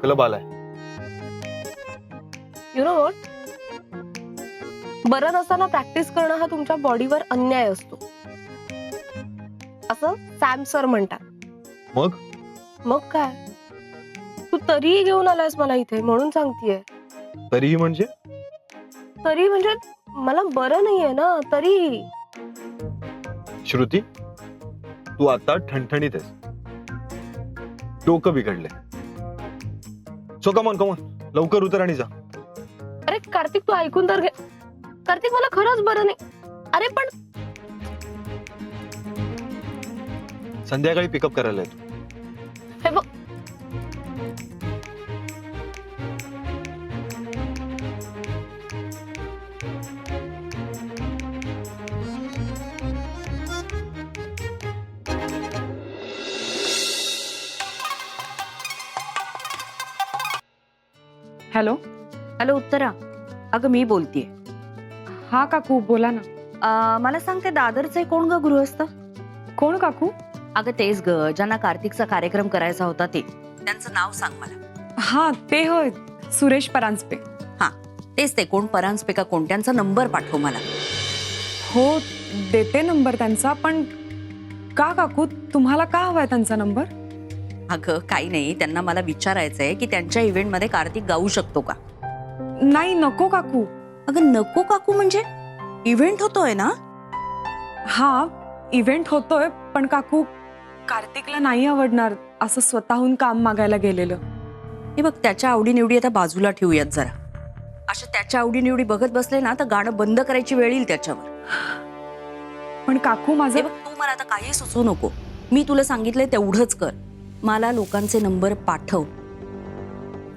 Club आलाय. You know what, बरं नसताना प्रॅक्टिस करणं हा तुमच्या बॉडीवर अन्याय असतो असं सॅम सर म्हणतात. मग काय तू तरीही घेऊन आलायस मला इथे म्हणून सांगतेय. तरीही म्हणजे तरी म्हणजे मला बरं नाहीये ना. तरी श्रुती, तू आता ठणठणीत आहेस, डोकं बिघडलंय. सो कमॉन लवकर उतर आणि जा. अरे कार्तिक, तू ऐकून तर घे. कार्तिक, मला खरंच बरं नाही. अरे पण संध्याकाळी पिकअप करायला येतो. हे बघ, हॅलो. हॅलो उत्तरा, अगं मी बोलतेय. हा काकू बोला ना. मला सांगते, दादरचे कोण ग गृहस्थ? कोण काकू? अगं तेच ग, ज्यांना कार्तिकचा कार्यक्रम करायचा होता ते. त्यांचं नाव सांग मला. हा ते होय, सुरेश परांजपे. हा तेच ते. कोण परांजपे का कोण? त्यांचा नंबर पाठव मला. हो देते नंबर त्यांचा. पण का काकू, तुम्हाला का हवाय त्यांचा नंबर? अगं काही नाही, त्यांना मला विचारायचंय की त्यांच्या इव्हेंट मध्ये कार्तिक गाऊ शकतो का. नाही नको काकू. अगं नको काकू म्हणजे इव्हेंट होतोय ना. हा इव्हेंट होतोय, पण काकू कार्तिकला नाही आवडणार असं स्वतःहून काम मागायला गेलेलं. हे बघ, त्याच्या आवडीनिवडी आता बाजूला ठेवूयात जरा. अशा त्याच्या आवडीनिवडी बघत बसले ना तर गाणं बंद करायची वेळ येईल त्याच्यावर. पण काकू हे माझं बघ, तू मला आता काही सुचवू नको. मी तुला सांगितलंय तेवढंच कर. मला लोकांचे नंबर पाठव.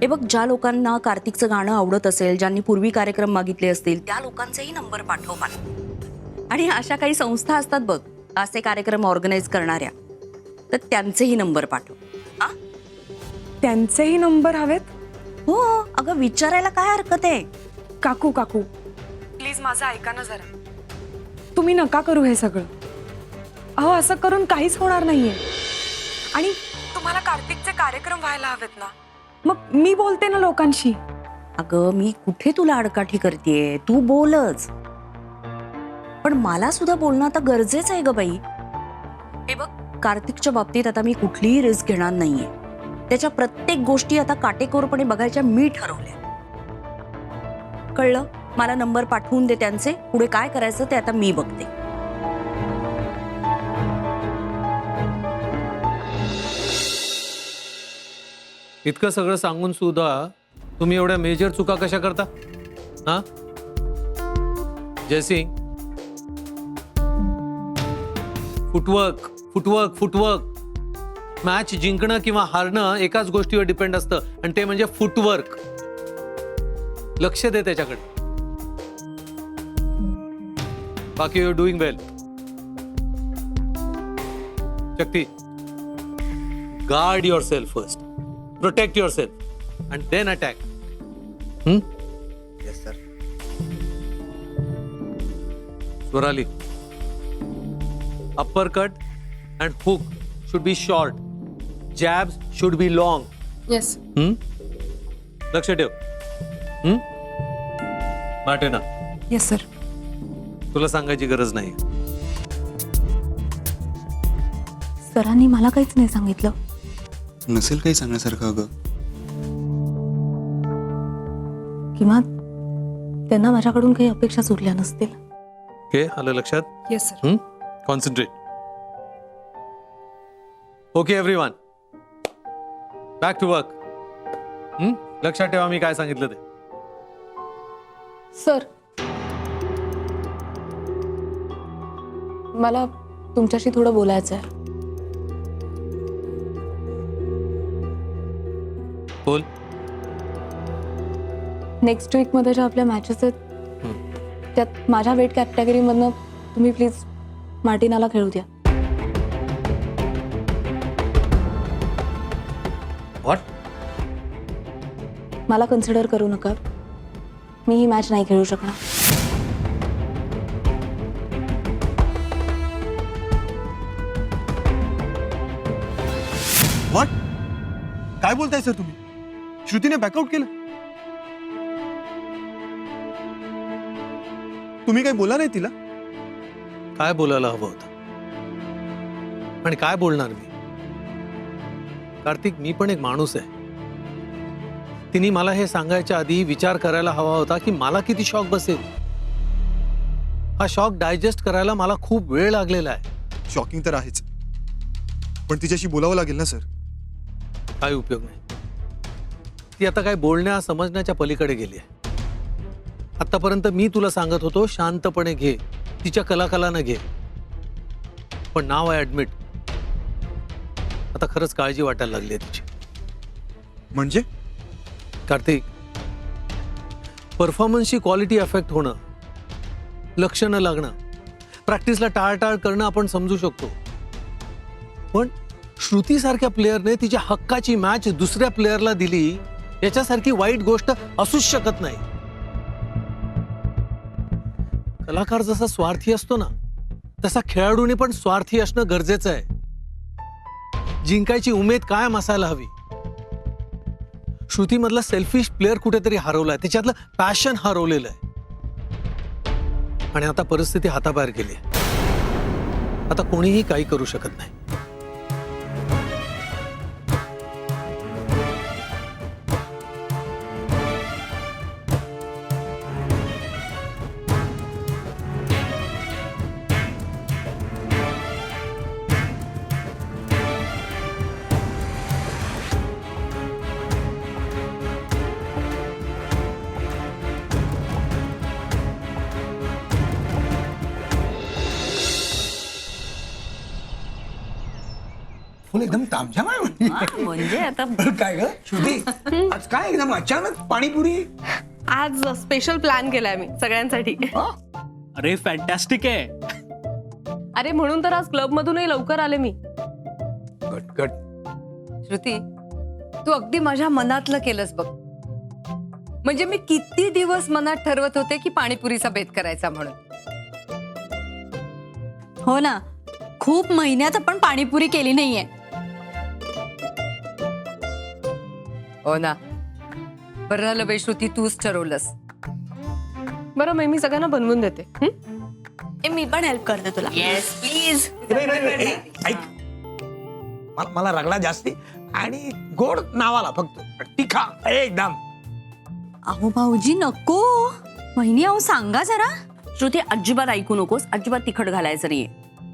हे बघ, ज्या लोकांना कार्तिकचं गाणं आवडत असेल, ज्यांनी पूर्वी कार्यक्रम मागितले असतील, त्या लोकांचेही नंबर पाठव मला. आणि अशा काही संस्था असतात बघ, असे कार्यक्रम ऑर्गनाईज करणाऱ्या, तर त्यांचेही नंबर पाठव. हा, त्यांचेही नंबर हवेत. हो अगं, विचारायला काय हरकत आहे. काकू काकू प्लीज माझं ऐका ना जरा. तुम्ही नका करू हे सगळं. अहो असं करून काहीच होणार नाहीये. आणि तुम्हाला कार्तिकचे कार्यक्रम व्हायला हवेत ना, मग मी बोलते ना लोकांशी. अगं मी कुठे तुला आडकाठी करतेय, तू बोलच. पण मला सुद्धा बोलणं आता गरजेचं आहे ग बाई. हे बघ, कार्तिकच्या बाबतीत आता मी कुठलीही रिस्क घेणार नाहीये. त्याच्या प्रत्येक गोष्टी आता काटेकोरपणे बघायच्या मी ठरवल्या. कळलं? मला नंबर पाठवून दे त्यांचे. पुढे काय करायचं ते आता मी बघते. इतकं सगळं सांगून सुद्धा तुम्ही एवढ्या मेजर चुका कशा करता? हा Jaysing, footwork footwork footwork. Match जिंकणं किंवा हारणं एकाच गोष्टीवर डिपेंड असतं, आणि ते म्हणजे फुटवर्क. लक्ष दे त्याच्याकडे. बाकी you doing well. Shakti, guard your self first. Protect yourself and then attack. Yes sir. Swarali, uppercut and hook should be short. Jabs should be long. Yes. लक्ष ठेव. Martina, yes sir. तुला सांगायची गरज नाही. सरांनी मला काहीच नाही सांगितलं. नसेल काही सांगण्यासारखं अगं. किंवा त्यांना माझ्याकडून काही अपेक्षा सुटल्या नसतील. ओके, आलं लक्षात? Yes sir. Concentrate. Okay everyone, back to work. लक्षात ठेवा मी काय सांगितलं ते. सर, मला तुमच्याशी थोडं बोलायचं आहे. बोल. नेक्स्ट वीक मध्ये ज्या आपल्या मॅचेस आहेत त्यात माझ्या वेट कॅटेगरी मधनं तुम्ही प्लीज मार्टिनाला खेळू द्या. व्हॉट? मला कन्सिडर करू नका. मी ही मॅच नाही खेळू शकणार. व्हॉट? काय बोलताय सर तुम्ही? श्रुतीने बॅकआउट केलं. तुम्ही काही बोला नाही तिला? काय बोलायला हवं होतं आणि काय बोलणार मी? कार्तिक, मी पण एक माणूस आहे. तिने मला हे सांगायच्या आधी विचार करायला हवा होता की मला किती शॉक बसेल. हा शॉक डायजेस्ट करायला मला खूप वेळ लागलेला आहे. शॉकिंग तर आहेच, पण तिच्याशी बोलावं लागेल ना सर. काय उपयोग नाही. ती आता काय बोलण्या समजण्याच्या पलीकडे गेली आहे. आतापर्यंत मी तुला सांगत होतो शांतपणे घे, तिच्या कलाकलानं घे. पण नाव आय ऍडमिट, आता खरंच काळजी वाटायला लागली आहे तिची. म्हणजे कार्तिक, परफॉर्मन्सची क्वालिटी अफेक्ट होणं, लक्ष न लागणं, प्रॅक्टिसला टाळटाळ करणं आपण समजू शकतो. पण श्रुतीसारख्या प्लेअरने तिच्या हक्काची मॅच दुसऱ्या प्लेअरला दिली, याच्यासारखी वाईट गोष्ट असूच शकत नाही. कलाकार जसा स्वार्थी असतो ना, तसा खेळाडूने पण स्वार्थी असणं गरजेचं आहे. जिंकायची उमेद कायम असायला हवी. श्रुतीमधला सेल्फिश प्लेअर कुठेतरी हरवलाय, त्याच्यातलं पॅशन हरवलेलं आहे. आणि आता परिस्थिती हाताबाहेर गेली आहे. आता कोणीही काही करू शकत नाही. फुल एकदम तामझाम आहे म्हणजे आता बरं काय ग श्रुती, आज काय एकदम अचानक पाणीपुरी? आज स्पेशल प्लॅन केलाय मी सगळ्यांसाठी. अरे फॅन्टॅस्टिक आहे. अरे म्हणून तर आज क्लब मधूनही लवकर आले मी. गट गट. श्रुती, तू अगदी माझ्या मनातलं केलंस बघ. म्हणजे मी किती दिवस मनात ठरवत होते की पाणीपुरीचा बेत करायचा म्हणून. हो ना, खूप महिन्यात आपण पाणीपुरी केली नाहीये. हो ना, बरं झालं बाई श्रुती, तूच ठरवलंस. बरं मी सगळ्यांना बनवून देते. मी पण हेल्प करते तुला. Yes please. ऐक, मला रगडा जास्ती आणि गोड नावाला, फक्त तिखा एकदम. अहो भाऊजी नको. वहिनी अहो सांगा जरा. श्रुती अजिबात ऐकू नकोस, अजिबात तिखट घालायचं नाहीये.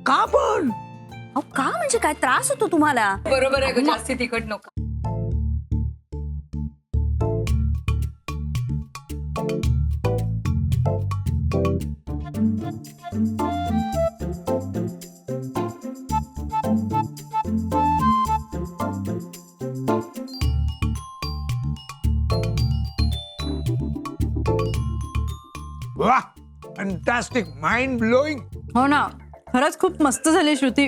का पण? अहो का म्हणजे काय त्रास होतो तुम्हाला? बरोबर आहे ग, जास्ती तिखट नको. वा, फॅन्टॅस्टिक, माइंड ब्लोईंग. हो ना, खरंच खूप मस्त झाली श्रुती.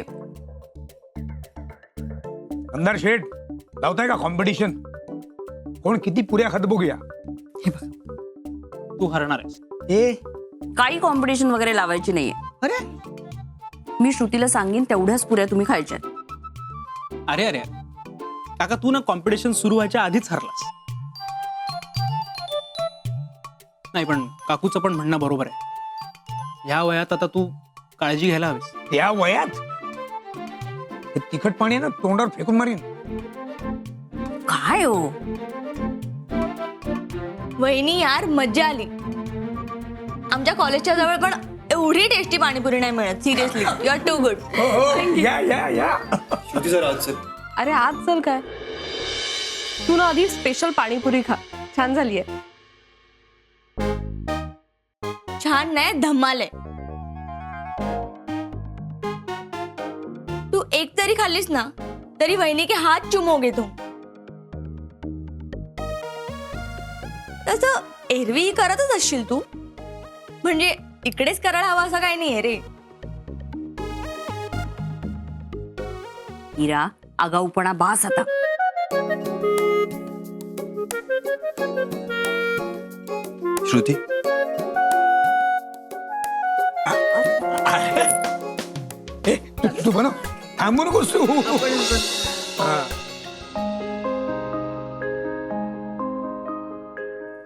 अंधार शेठ, लावताय का कॉम्पिटिशन? कोण किती पुऱ्या खात बघूया. तू हरणार आहेस. ए काही कॉम्पिटिशन वगैरे लावायची नाहीये. अरे मी श्रुतीला सांगेन तेवढ्याच पुऱ्या तुम्ही खायच्या. अरे अरे काका, तू ना कॉम्पिटिशन सुरू व्हायच्या आधीच हरलास. नाही पण काकूचं पण म्हणणं बरोबर आहे. ह्या वयात आता तू काळजी घ्यायला हवीस. त्या वयात हे तिखट पाणी आहे ना, तोंडावर फेकून मारीन. काय हो वहिनी यार, मज्जा आली. आमच्या कॉलेजच्या जवळ पण एवढी टेस्टी पाणीपुरी नाही मिळत. Seriously, you are too good. या या या. श्रुती जरा आज चल. अरे आज चल काय, तू ना आधी स्पेशल पाणीपुरी खा, छान झालीये. छान नाही, धमाल आहे. तू एक तरी खाल्लीस ना तरी वहिनी के हात चुमोगे तुम. तसं एरवी करतच असशील तू, म्हणजे इकडेच करायला हवा असं काही नाहीये रे. हिरा, आगाऊपणा बास आता. श्रुती, तू बनव, थांबू नकोस तू. हा.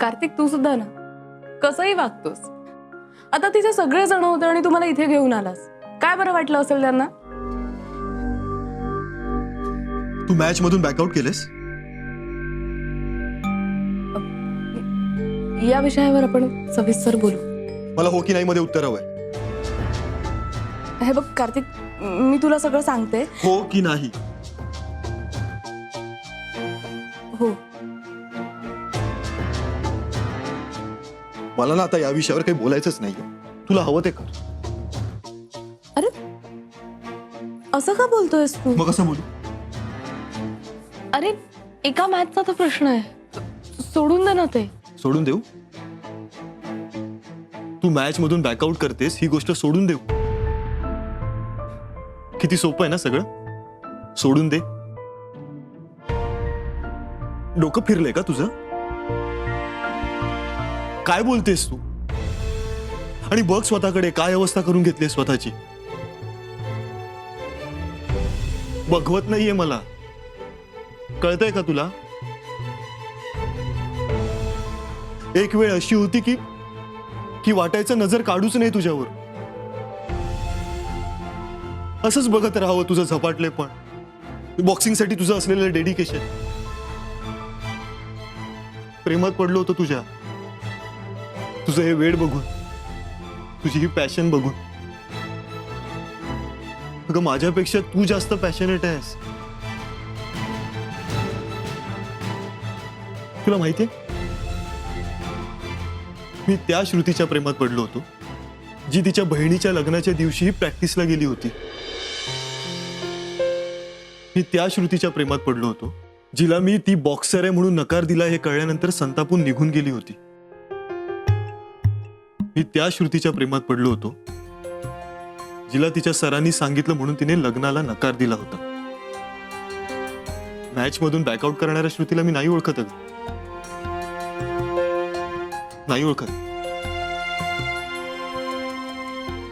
कार्तिक तू सुद्धा ना कसंही वागतोस. आता तिथे सगळे जण होते आणि तुम्हाला इथे घेऊन आलास. काय बरं वाटलं असेल त्यांना? तू मॅच मधून बॅकआउट केलेस? या विषयावर आपण सविस्तर बोलू. मला हो की नाही मध्ये उत्तर हवंय. हे बघ कार्तिक, मी तुला सगळं सांगते. हो की नाही? हो. मला ना आता या विषयावर काही बोलायचंच नाहीये. तुला हवं ते कर. अरे असं का बोलतोयस तू? मग कसं बोलू? अरे एका मॅचचा तर प्रश्न आहे, सोडून दे ना ते. सोडून देऊ? तू मॅच मधून बॅकआउट करतेस ही गोष्ट सोडून देऊ? किती सोपं आहे ना सगळं. सोडून दे. डोकं फिरलंय का तुझं? काय बोलतेस तू? आणि बघ स्वतःकडे काय अवस्था करून घेतली स्वतःची. बघवत नाहीये मला. कळतंय का तुला? एक वेळ अशी होती की वाटायचं नजर काढूच नाही तुझ्यावर. असंच बघत राहावं तुझं झपाटलेपण, बॉक्सिंगसाठी तुझं असलेलं डेडिकेशन. प्रेमात पडलो होतो तुझ्या. तुझं हे वेळ बघून, तुझी ही पॅशन बघून. अगं माझ्यापेक्षा तू जास्त पॅशनेट आहेस. तुला माहितीये मी त्या श्रुतीच्या प्रेमात पडलो होतो जी तिच्या बहिणीच्या लग्नाच्या दिवशी प्रॅक्टिसला गेली होती. मी त्या श्रुतीच्या प्रेमात पडलो होतो जिला मी ती बॉक्सर आहे म्हणून नकार दिला हे कळल्यानंतर संतापून निघून गेली होती. मी त्या श्रुतीच्या प्रेमात पडलो होतो जिला तिच्या सरांनी सांगितलं म्हणून तिने लग्नाला नकार दिला होता. मॅच मधून बॅकआउट करणाऱ्या श्रुतीला मी नाही ओळखत. नाही ओळखत.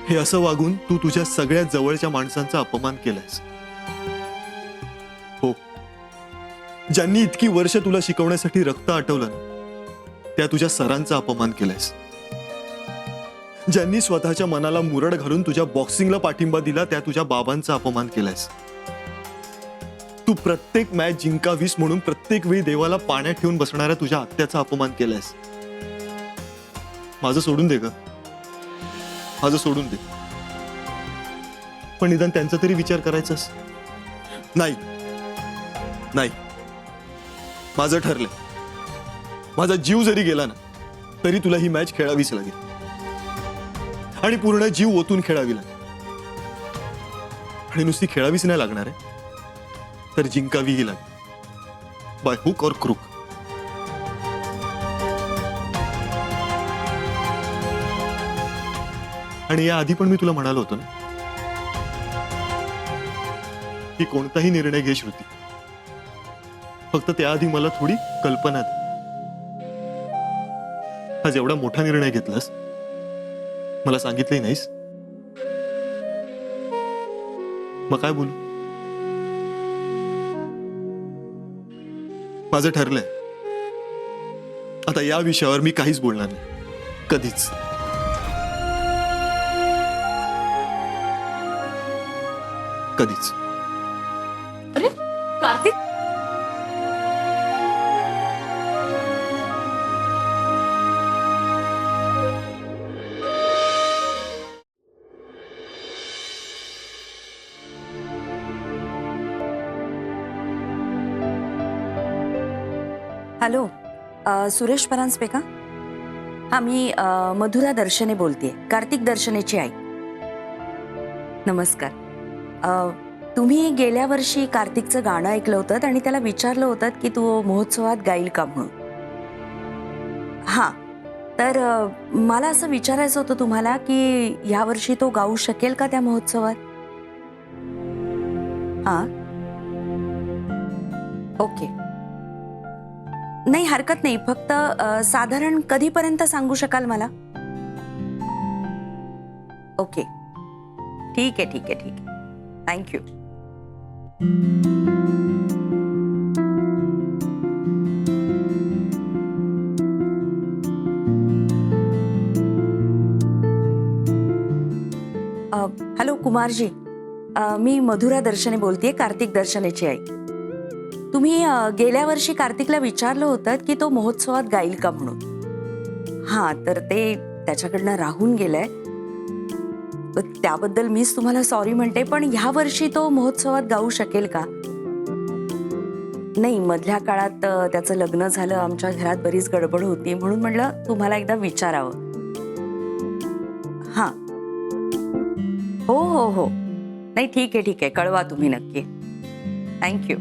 हे असं वागून तू तुझ्या सगळ्यात जवळच्या माणसांचा अपमान केलायस. हो, ज्यांनी इतकी वर्ष तुला शिकवण्यासाठी रक्त आटवलं ना त्या तुझ्या सरांचा अपमान केलायस. ज्यांनी स्वतःच्या मनाला मुरड घालून तुझ्या बॉक्सिंगला पाठिंबा दिला त्या तुझ्या बाबांचा अपमान केलायस. तू प्रत्येक मॅच जिंकावीस म्हणून प्रत्येक वेळी देवाला पाण्यात ठेवून बसणाऱ्या तुझ्या आत्याचा अपमान केलायस. माझं सोडून दे ग, माझं सोडून दे. पण निदान त्यांचा तरी विचार करायचास. नाही नाही, माझं ठरलंय. माझा जीव जरी गेला ना तरी तुला ही मॅच खेळावीच लागेल आणि पूर्ण जीव ओतून खेळावी लागेल. आणि नुसती खेळावीच नाही लागणार आहे तर जिंकावीही लागेल, बाय हुक और क्रूक. आणि या आधी पण मी तुला म्हणालो होतो ना की कोणताही निर्णय घे श्रुती, फक्त त्याआधी मला थोडी कल्पना दे. आज एवढा मोठा निर्णय घेतलास, मला सांगितलंही नाहीस. मग काय बोलू? माझं ठरलंय. आता या विषयावर मी काहीच बोलणार नाही, कधीच. कधीच. अरे कार्तिक, हॅलो, सुरेश परांजपे का? हा, मी मधुरा दर्शने बोलतेय, कार्तिक दर्शनेची आई. नमस्कार. तुम्ही गेल्या वर्षी कार्तिकचं गाणं ऐकलं होतं आणि त्याला विचारलं होतं की तो महोत्सवात गाईल का म्हणून. हां, तर मला असं विचारायचं होतं तुम्हाला की यावर्षी तो गाऊ शकेल का त्या महोत्सवात? हां, ओके. नाही, हरकत नाही. फक्त साधारण कधीपर्यंत सांगू शकाल मला? ओके, ठीक आहे, ठीक आहे, ठीक आहे. थँक्यू. कुमारजी, मी मधुरा दर्शने बोलतेय, कार्तिक दर्शनेची आई. तुम्ही गेल्या वर्षी कार्तिकला विचारलं होतं की तो महोत्सवात गाईल का म्हणून. हा, तर ते त्याच्याकडनं राहून गेलंय. त्याबद्दल मीच तुम्हाला सॉरी म्हणते, पण ह्या वर्षी तो महोत्सवात गाऊ शकेल का? नाही, मधल्या काळात त्याचं लग्न झालं, आमच्या घरात बरीच गडबड होती, म्हणून म्हटलं तुम्हाला एकदा विचारावं. हा, हो हो हो, नाही ठीक आहे, कळवा तुम्ही नक्की. थँक्यू.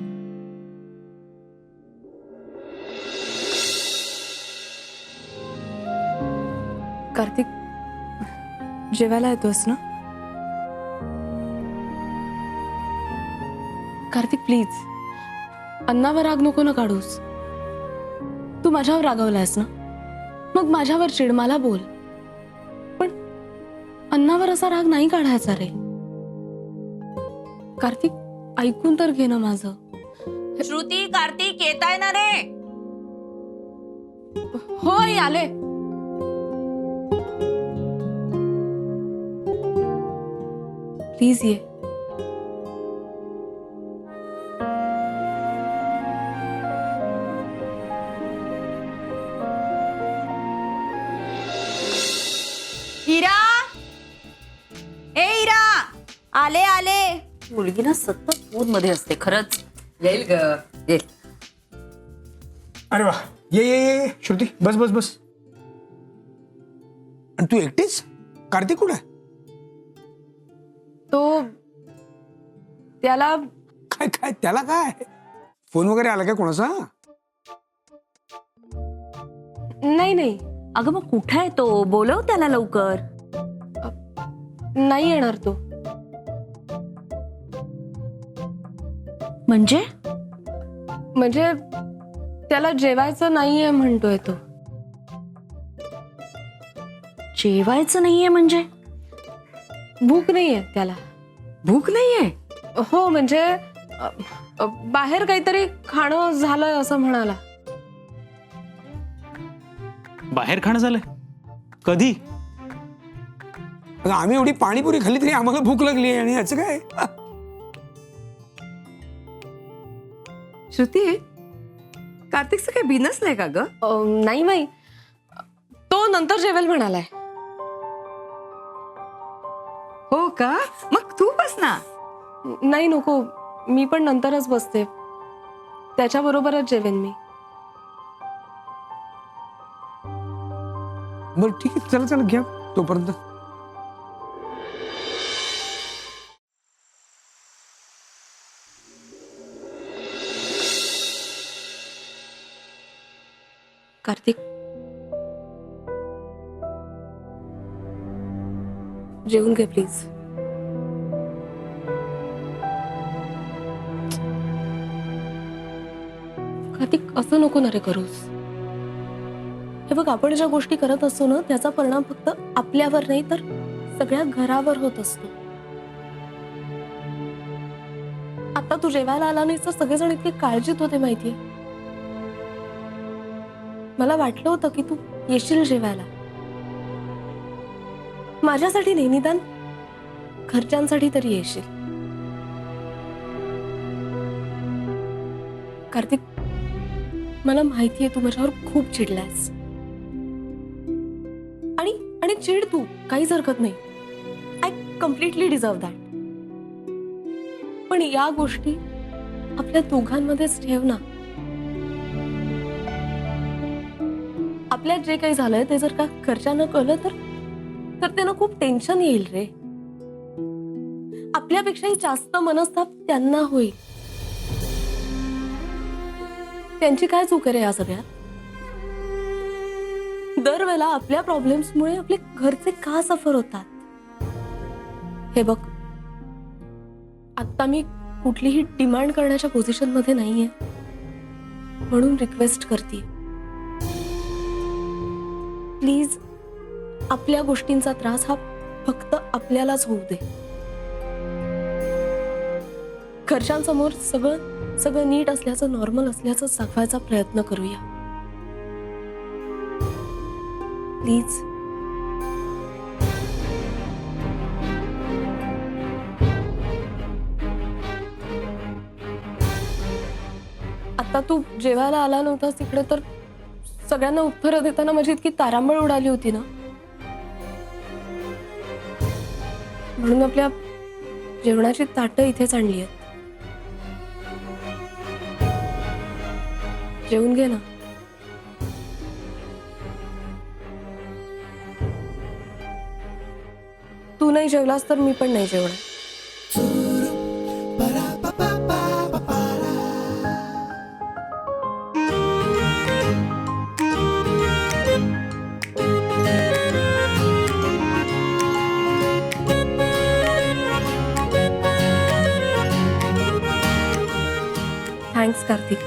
कार्तिक, जेवायला येतोस ना? कार्तिक प्लीज, अन्नावर राग नको ना काढूस. तू माझ्यावर रागवलायस ना, मग माझ्यावर चिड, मला बोल, पण अन्नावर असा राग नाही काढायचा रे. कार्तिक, ऐकून तर घे ना माझं. श्रुती, कार्तिक येताय ना रे? हो आई, आले. प्लीज ये. इरा, ए इरा, आले आले. मुलगी ना सतत फोन मध्ये असते खरंच. येईल ग, येईल. अरे वा, ये ये ये ये. श्रुती, बस बस बस. आणि तू एकटीच? कार्तिक कुठे? तो त्याला काय काय त्याला काय? फोन वगैरे आला काय कोणाचा? नाही, अगं मग कुठे आहे तो? बोलव त्याला लवकर. नाही येणार तो. म्हणजे त्याला जेवायचं नाहीये म्हणतोय तो. जेवायचं नाहीये म्हणजे? भूक नाहीये त्याला. भूक नाहीये? हो, म्हणजे बाहेर काहीतरी खाणं झालंय असं म्हणाला. बाहेर खाणं झालंय? कधी? अगं, आम्ही एवढी पाणीपुरी खाल्ली तरी आम्हाला भूक लागली आहे, आणि याचं काय? श्रुती, कार्तिकचं काही बिनसलंय का ग? नाही माई, तो नंतर जेवेल म्हणालाय. हो का? मग तू बस ना. नाही नको, मी पण नंतरच बसते, त्याच्या बरोबरच जेवेन मी. बरं ठीक आहे, चला चला घ्या तोपर्यंत. कार्तिक, जेवून घे प्लीज. कार्तिक, असं नको ना रे करूस. हे बघ, आपण ज्या गोष्टी करत असतो ना, त्याचा परिणाम फक्त आपल्यावर नाही तर सगळ्या घरावर होत असतो. आता तू जेवायला आला नाहीस तर सगळेजण इतके काळजीत होते माहितीये. मला वाटलं होतं की तू येशील जेवायला. माझ्यासाठी नाही, निदान घरच्यांसाठी तरी येशील. कार्तिक, मला माहितीये तू माझ्यावर खूप चिडलायस, आणि चिड तू, काहीच हरकत नाही. I completely deserve that. पण या गोष्टी आपल्या दोघांमध्येच ठेव ना. आपल्यात जे काही झालंय ते जर का घरच्यांना कळलं तर त्यांना खूप टेन्शन येईल रे. आपल्यापेक्षाही जास्त मनस्ताप त्यांना होईल. त्यांची काय चूक आहे रे या सगळ्यात? दरवेळेला आपल्या प्रॉब्लेम्समुळे आपले घरचे का सफर होतात? हे बघ, आता मी कुठलीही डिमांड करण्याच्या पोझिशन मध्ये नाहीये, म्हणून रिक्वेस्ट करते, प्लीज आपल्या गोष्टींचा त्रास हा फक्त आपल्यालाच होऊ दे. घरच्यांसमोर सगळं नीट असल्याचं, नॉर्मल असल्याचं दाखवायचा प्रयत्न करूया प्लीज. आता तू जेवायला आला नव्हतास तिकडे तर सगळ्यांना उत्तरं देताना माझी इतकी तारांबळ उडाली होती ना, म्हणून आपल्या जेवणाची ताटं इथेच आणली आहेत. जेवून घे ना. तू नाही जेवलास तर मी पण नाही जेवणार. थँक्स कार्तिक.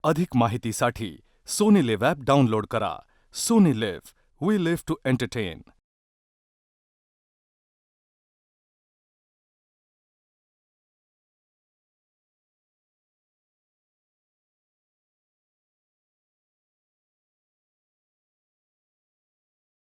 अधिक माहितीसाठी सोनी लिव्ह ॲप डाउनलोड करा. Sony Liv, we live to entertain.